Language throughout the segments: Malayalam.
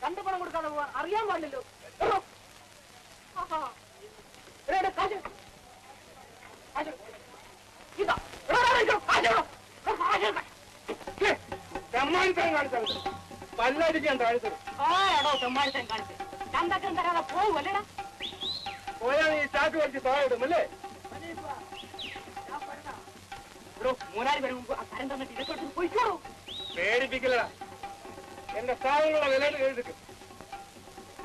കണ്ടു പണം കൊടുക്കാതെ പോവാൻ അറിയാൻ പാടില്ലല്ലോ. പല്ലടിക്കാൻ താഴ്ത്തത് ആരാടോ തെമ്മാടിത്തം കാണിച്ചത്? ചന്തക്കം തരാതെ പോവുമല്ലേടാ? പോയാൽ ഈ ചാക്ക് വലിച്ച് താഴെടും അല്ലേ? മൂന്നാല് പേര് മുമ്പ് ആ കരം തന്നിട്ട് ഇടത്തോട്ട് പോയിക്കോളൂ. പേടിപ്പിക്കലടാ. എന്റെ സാധനങ്ങളുടെ വില എഴുതിക്കും.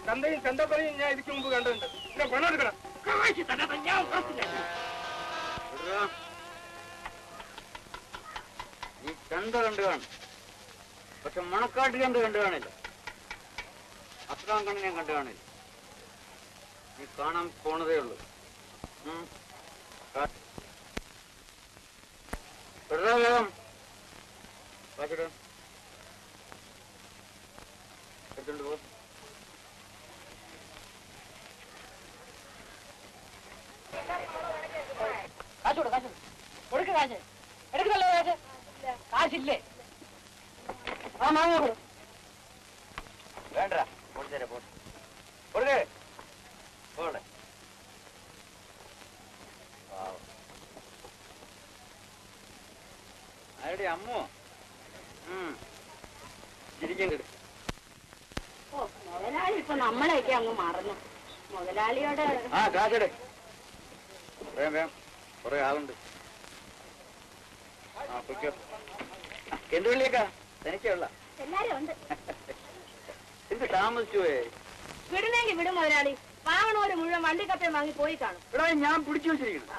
ചന്തയും ചന്തപ്പറയും ഞാൻ ഇതിക്ക് മുമ്പ് കണ്ടിട്ടുണ്ട്. എന്റെ പണം എടുക്കണം. കാശ് തരാതെ ഞാൻ ഉറപ്പില്ല. ഈ ചന്ത കണ്ടു കാണും, പക്ഷെ മണക്കാട്ട് കണ്ടു കാണില്ല. അത്രാം കണ്ണ് ഞാൻ കണ്ടു കാണില്ല. നീ കാണാൻ പോണതേ ഉള്ളൂ. വേഗം കാശിട എടുത്തോണ്ട് പോ. കാശോട് കാശ് കൊടുക്ക്. കാശ് എടുക്കണല്ലോ. കാശ് കാശില്ലേ? ആ മാങ്ങ കൊടു. വേണ്ട കൊടുത്തരാ. കൊടുക്കേ പോടെ. ആരുടെ അമ്മോ? ചിരിക്കണ്ട. ഓ മുതലാളി ഇപ്പൊ നമ്മളെയൊക്കെ അങ്ങ് മറന്നു. മുതലാളിയോട് ആ കാശടെ വേം വേം കുറെ ആളുണ്ട്. ആ പൊയ്ക്കോ. എന്ത് വിളിയേക്കാ? തനിക്കുള്ള എല്ലാരും ഉണ്ട്. എന്ത് താമസിച്ചു പോയേ? വിടുന്നെങ്കിൽ വിടും മുതലാളി. വാങ്ങണോര് മുഴുവൻ വണ്ടിക്കപ്പയും വാങ്ങി പോയി കാണും. ഇവിടെ ഞാൻ പിടിച്ചു വെച്ചിരിക്കുന്നു.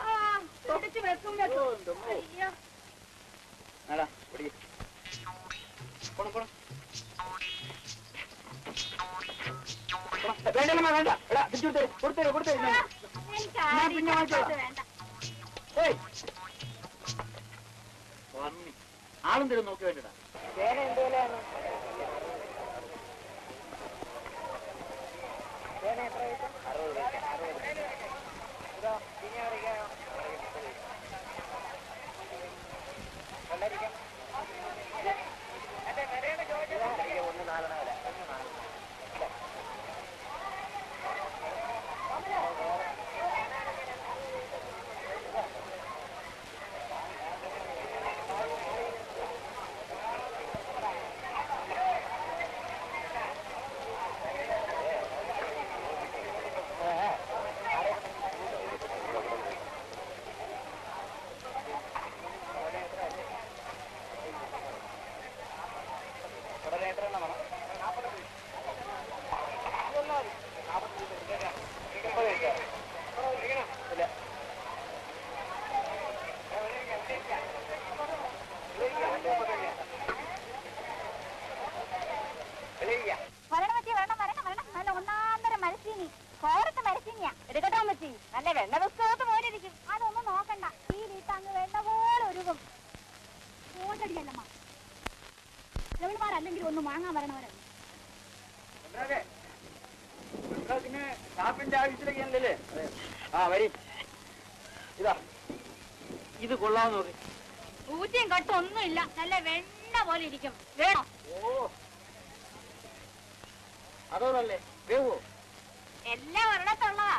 പിടിച്ച് വെക്കും വെക്കും. അയ്യോ വേണ്ട എടാ കൊടുത്തേ. ആളും തരും നോക്കി വേണ്ടടാ. നല്ല വെണ്ണ പുസ്തകത്ത് പോലെ ഇരിക്കും. അതൊന്നും നോക്കണ്ട. ഈ വീട്ടങ്ങ് വെണ്ണ പോലെ ഒരുക്കും. ഓട്ടടിയല്ലമ്മ എവിടുമാരല്ലെങ്കിൽ ഒന്ന് വാങ്ങാൻ വരണവരല്ല. പിന്നെ ഷാപ്പിന്റെ ആവശ്യത്തിലേക്കല്ലേ? ആ വരി. ഇതാ ഇത് കൊള്ളാന്ന് നോക്കി. ഊറ്റിയും കട്ടും ഒന്നുമില്ല. നല്ല വെണ്ണ പോലെ ഇരിക്കും. വേണോ? ഓ അതോന്നല്ലേ വേവോ? എല്ലാം ഒരിടത്തുള്ളതാ.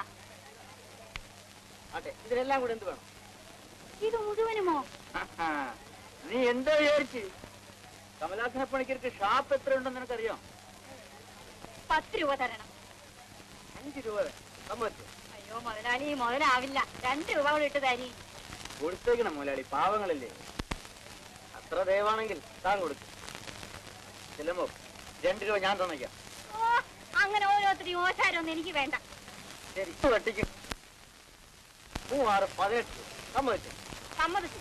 അതെ ഇതിനെല്ലാം കൂടെ എന്ത് വേണം? ഇത് മുഴുവനുമോ? നീ എന്താ വിചാരിച്ച്? കമലാസന പണിക്കർക്ക് ഷാപ്പ് എത്ര ഉണ്ടെന്ന് നിനക്കറിയാം? 10 രൂപ തരണം. 5 രൂപ സമ്മതിച്ചു. അയ്യോ മുതലാളി മുതലാവില്ല. 2 രൂപ കൂടെ ഇട്ട് തരി. കൊടുത്തേക്കണം മുതലാളി, പാവങ്ങളല്ലേ. അത്ര ദയവാണെങ്കിൽ താൻ കൊടുക്കും. ചെല്ലുമ്പോ 2 രൂപ ഞാൻ തന്നേക്കാം. ഓ അങ്ങനെ ഓരോരുത്തരും ഓശാരൊന്നും എനിക്ക് വേണ്ട. ശരി വെട്ടിക്കും. 3, 6, 18 സമ്മതിച്ചു. സമ്മതിച്ചു.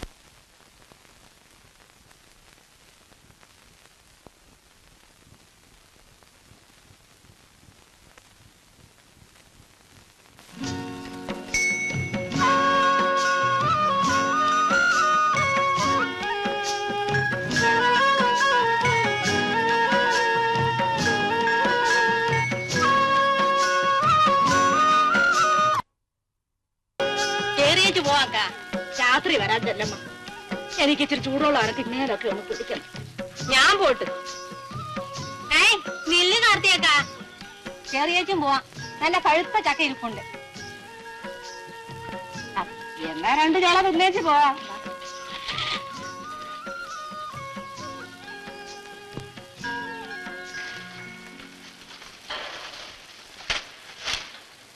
രാത്രി വരാൻ ചെല്ലമ്മ. എനിക്ക് ഇച്ചിരി ചൂടുള്ളതാണ്. തിന്നേലൊക്കെ ഒന്ന് പിടിക്കണം. ഞാൻ പോട്ട്. നില്ല് കാർത്തിയ വള്ളിയേക്കാ ചെറിയേച്ചും പോവാം. നല്ല പഴുത്ത ചക്ക ഇരിപ്പുണ്ട്. എന്നാ 2 ചോള തിന്നേച്ച് പോവാം.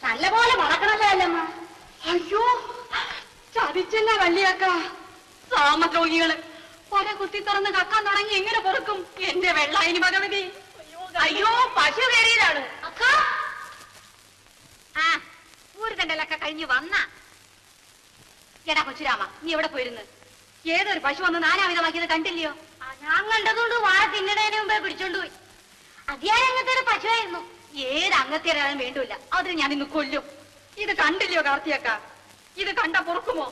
നല്ലപോലെ മണക്കണല്ലോ അല്ലമ്മ. അയ്യോ ചതിച്ചല്ല വള്ളിയാക്ക. സാമദ്രോഹികള് പല കുത്തി തുറന്ന് കക്കാൻ തുടങ്ങി എങ്ങനെ പൊറുക്കും എന്റെ വെള്ളായിനി ഭഗവതി. അയ്യോ പശു കയറിയതാണ്. ആ ഊരുതണ്ടലൊക്കെ കഴിഞ്ഞു വന്ന എടാ കൊച്ചുരാമ, നീ എവിടെ പോയിരുന്നു? ഏതൊരു പശു വന്ന് നാനാവിധമാക്കിയത് കണ്ടില്ലയോ? ഞാൻ കണ്ടതുകൊണ്ട് വാഴ തിന്നണേന് മുമ്പേ പിടിച്ചോണ്ടുപോയി. അതിയാരങ്ങത്തെ ഒരു പശുവായിരുന്നു. ഏത് അംഗത്തേരാനും വേണ്ടൂല്ല, അതിന് ഞാൻ ഇന്ന് കൊല്ലും. ഇത് കണ്ടില്ലയോ കാർത്തിയക്ക? ഇത് കണ്ട പൊറുക്കുമോ?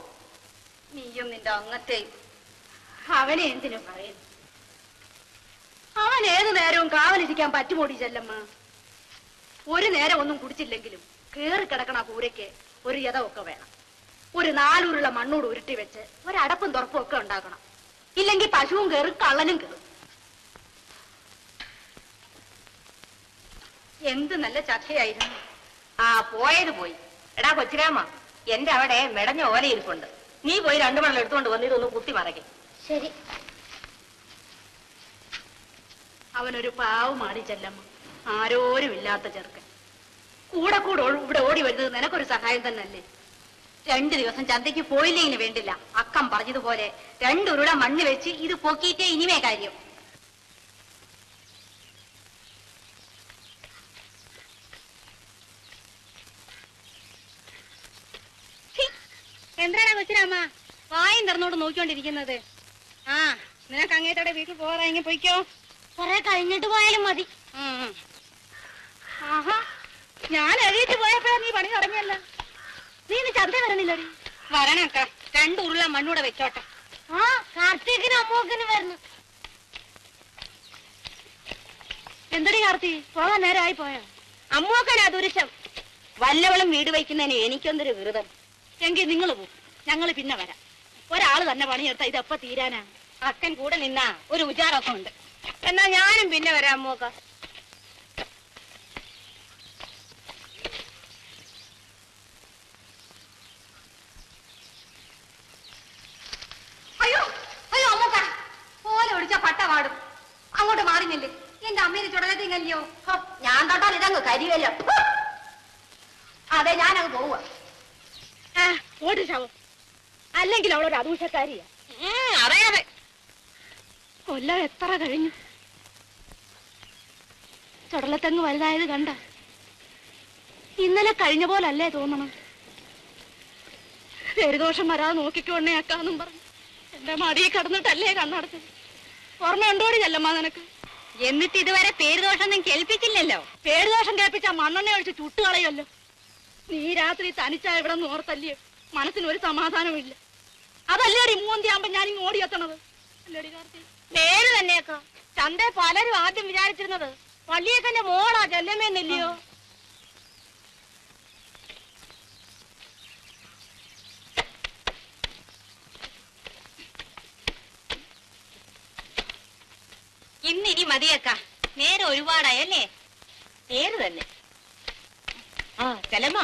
നീയും നിന്റെ അംഗത്തെയും. അവനെ എന്തിനു പറയുന്നു? അവൻ ഏതു നേരവും കാവലിരിക്കാൻ പറ്റുമോടി ചെല്ലമ്മ. ഒരു നേരം ഒന്നും കുടിച്ചില്ലെങ്കിലും കേറി കിടക്കണ കൂരയ്ക്ക് ഒരു യഥമൊക്കെ വേണം. ഒരു 4 ഉരുള മണ്ണോട് ഉരുട്ടി വെച്ച് ഒരടപ്പും തുറപ്പും ഒക്കെ ഉണ്ടാക്കണം. ഇല്ലെങ്കിൽ പശുവും കയറും കള്ളനും കയറും. എന്ത് നല്ല ചക്കയായിരുന്നു. ആ പോയത് പോയി. എടാ കൊച്ചുരാമ, എന്റെ അവിടെ മെടഞ്ഞ ഓല ഇരിപ്പുണ്ട്. നീ പോയി 2 മണൽ എടുത്തുകൊണ്ട് വന്ന് ഇതൊന്ന് കുത്തി മറയ്ക്കും. ശരി. അവനൊരു പാവമാടി ചെല്ലമ്മ. ആരോരുമില്ലാത്ത ചെറുക്കൻ. കൂടെ ഇവിടെ ഓടി വരുന്നത് നിനക്കൊരു സഹായം തന്നെയല്ലേ? 2 ദിവസം ചന്തയ്ക്ക് പോയില്ലെങ്കിലും വേണ്ടില്ല. അക്കം പറഞ്ഞതുപോലെ 2 ഉരുള മണ്ണ് വെച്ച് ഇത് പൊക്കിയിട്ടേ ഇനിമേ കാര്യം. എന്താണ് കൊച്ചിരാമ്മ വായും തുറന്നോട് നോക്കിക്കൊണ്ടിരിക്കുന്നത്? ആ നിനക്ക് അങ്ങേത്തോടെ വീട്ടിൽ പോകാറെങ്കിൽ പൊയ്ക്കോ. കുറെ കഴിഞ്ഞിട്ട് പോയാലും മതി. ആഹാ, ഞാൻ എഴുതിട്ട് പോയപ്പോഴാ നീ പണി തുടങ്ങിയല്ല. നീ ഇന്ന് ചന്ത വരണില്ലടി? വരണക്ക. 2 ഉരുള മണ്ണൂടെ വെച്ചോട്ടെ. ആ കാർത്തികിന് അമ്മോക്കിന് വരണം. എന്തടി കാർത്തി, പോകാൻ നേരമായി പോയോ? അമ്മോക്കനാ ദുരിശം. വല്ലവളും വീട് വയ്ക്കുന്നതിന് എനിക്കൊന്നൊരു വിറുതം. എങ്കിൽ നിങ്ങൾ പോകും, ഞങ്ങൾ പിന്നെ വരാം. ഒരാള് തന്നെ പണിയെടുത്താ ഇതെപ്പ തീരാനാ? അക്കൻ കൂടെ നിന്നാ ഒരു ഉജാറൊക്കെ ഉണ്ട്. എന്നാ ഞാനും പിന്നെ വരാം അമ്മോക്ക. അയ്യോ അയ്യോ അമ്മോക്ക, പോലെ ഒടിച്ച പട്ട പാടും. അങ്ങോട്ട് മാറിഞ്ഞില്ലേ? എന്റെ അമ്മേനെ ചുടലത്തിങ്ങല്ലയോ? ഞാൻ തൊട്ടാൽ ഇതങ്ങ് കരിവല്ലോ. അതെ, ഞാനങ്ങ് പോവുക. ഓടിച്ചാവോ? അല്ലെങ്കിൽ അവളൊരു അദൂഷക്കാരിയാ. അറിയാതെ കൊല്ലം എത്ര കഴിഞ്ഞു. ചുടലത്തെങ്ങ് വലുതായത് കണ്ട. ഇന്നലെ കഴിഞ്ഞ പോലല്ലേ തോന്നണം. പേരുദോഷം വരാതെ നോക്കിക്കോണേ അക്കാന്നും പറഞ്ഞു എന്റെ മടിയിൽ കിടന്നിട്ടല്ലേ കണ്ണടച്ചത്. ഓർമ്മയുണ്ടോടി ചെല്ലമ്മ നിനക്ക്? എന്നിട്ട് ഇതുവരെ പേരുദോഷം കേൾപ്പിച്ചില്ലല്ലോ. പേരുദോഷം കേൾപ്പിച്ചാ മണ്ണെണ്ണ ഒഴിച്ച് ചുട്ടുകളയല്ലോ. നീ രാത്രി തനിച്ചാ ഇവിടെ നിന്ന് ഓർത്തല്ലേ മനസ്സിനൊരു സമാധാനമില്ല. അതല്ലേടി മൂന്തിയാകുമ്പോ ഞാനിങ്ങ് ഓടിയെത്തണത്. അല്ലേടി കാർത്തി? നേര് തന്നെയൊക്കെ. ചന്ത പലരും ആദ്യം വിചാരിച്ചിരുന്നത് വള്ളിയേക്കന്റെ മോളാ ചെല്ലമ്മേന്നില്ലയോ? ഇന്നിനി മതിയേക്ക. നേരെ ഒരുപാടായല്ലേ? നേര് തന്നെ. ആ ചെല്ലമ്മ,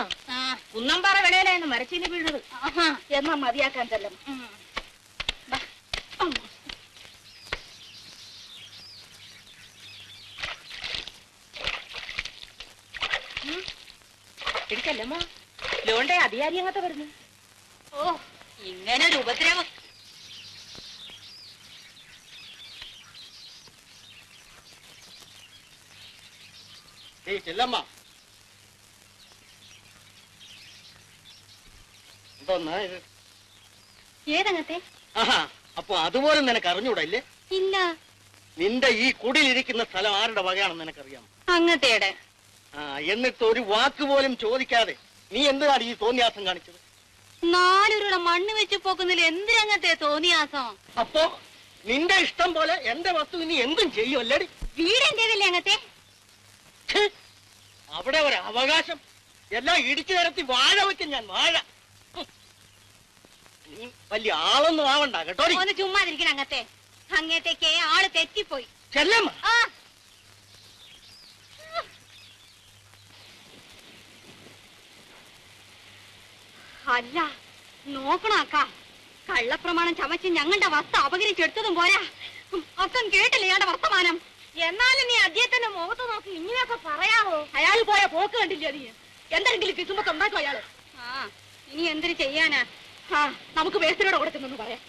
കുന്നമ്പാറ വിളയിലായിരുന്നു മരച്ചീനി വീണത്. എന്നാ മതിയാക്കാൻ ചെല്ലമ്മ. ചെല്ലമ്മ, ലോണ്ടെ അധികാരി അങ്ങത്തെ വരുന്നു. ഓ, ഇങ്ങനെ ഒരു ഉപദ്രവം. ചെല്ലമ്മ, ഏതങ്ങത്തെ? അപ്പൊ അതുപോലും നിനക്ക് അറിഞ്ഞൂടല്ലേ? ഇല്ല. നിന്റെ ഈ കുടിലിരിക്കുന്ന സ്ഥലം ആരുടെ വകയാണെന്ന് നിനക്കറിയാം? അങ്ങത്തേടെ. എന്നിട്ട് ഒരു വാക്ക് പോലും ചോദിക്കാതെ നീ എന്തിനാണ് ഈ തോന്നിയാസം കാണിച്ചത്? 4 ഉരുള മണ്ണ് വെച്ച് പോക്കുന്നതിൽ എന്തിനങ്ങത്തെ തോന്നിയാസം? അപ്പോ നിന്റെ ഇഷ്ടം പോലെ എന്റെ വസ്തു നീ എന്തും ചെയ്യുമല്ലേ? വീട് എന്റേതല്ലേ അങ്ങത്തെ? അവിടെ ഒരു അവകാശം എല്ലാം ഇടിച്ചു നിരത്തി വാഴ വെക്കും ഞാൻ. വാഴ നീ വലിയ ആളൊന്നും ആവണ്ട കേട്ടോ. ഒന്ന് ചുമ്മാതിരിക്കണം അങ്ങത്തെ. അങ്ങത്തേക്ക് ആള് തെറ്റിപ്പോയി. ചെല്ലമ്മ, അല്ല നോക്കണോ അക്ക, കള്ളപ്രമാണം ചമച്ച് ഞങ്ങളുടെ വസ്തു അപകരിച്ചെടുത്തതും പോരാ, അക്കം കേട്ടില്ല ഇയാളുടെ വർത്തമാനം. എന്നാലും നീ അദ്ദേഹത്തിന്റെ മുഖത്ത് നോക്കി ഇങ്ങനെയൊക്കെ പറയാവോ? അയാൾ പോയ പോക്ക് കണ്ടില്ല നീ? എന്തെങ്കിലും കിസുമ്പൊക്കെ ഉണ്ടാക്കും അയാള്. ഇനി എന്തിനു ചെയ്യാനാ? നമുക്ക് വേസ്റ്റിനോട് കൊടുക്കുന്നെന്ന് പറയാം.